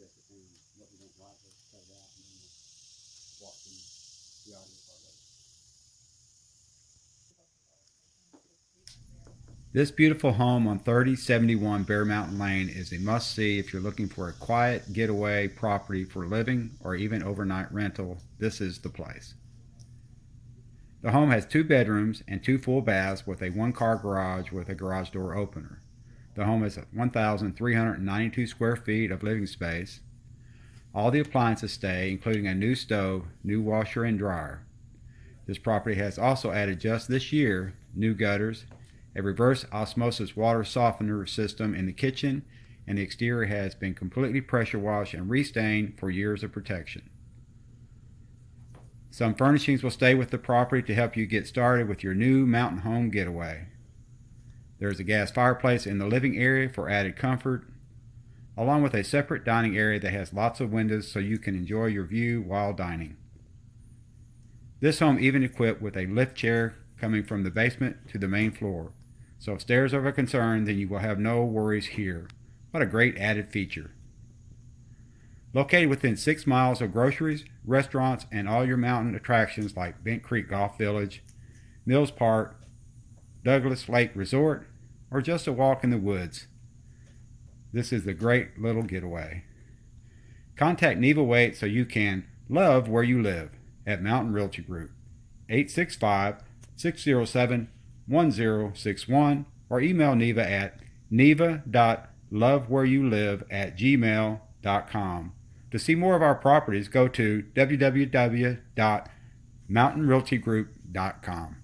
progress it, and what we don't like, we'll cut it out, and then we'll walk through the audio part of it. This beautiful home on 3071 Bear Mountain Lane is a must-see if you're looking for a quiet getaway property for living or even overnight rental. This is the place. The home has 2 bedrooms and 2 full baths with a 1-car garage with a garage door opener. The home has 1,392 square feet of living space. All the appliances stay, including a new stove, new washer and dryer. This property has also added just this year new gutters, a reverse osmosis water softener system in the kitchen, and the exterior has been completely pressure washed and restained for years of protection. Some furnishings will stay with the property to help you get started with your new mountain home getaway. There is a gas fireplace in the living area for added comfort, along with a separate dining area that has lots of windows so you can enjoy your view while dining. This home even equipped with a lift chair coming from the basement to the main floor. So if stairs are a concern, then you will have no worries here. What a great added feature. Located within 6 miles of groceries, restaurants, and all your mountain attractions like Bent Creek Golf Village, Mills Park, Douglas Lake Resort, or just a walk in the woods. This is a great little getaway. Contact Neva Waite so you can love where you live at Mountain Realty Group, 865-607-1061, or email Neva at neva.lovewhereyoulive@gmail.com. To see more of our properties, go to www.mountainrealtygroup.com.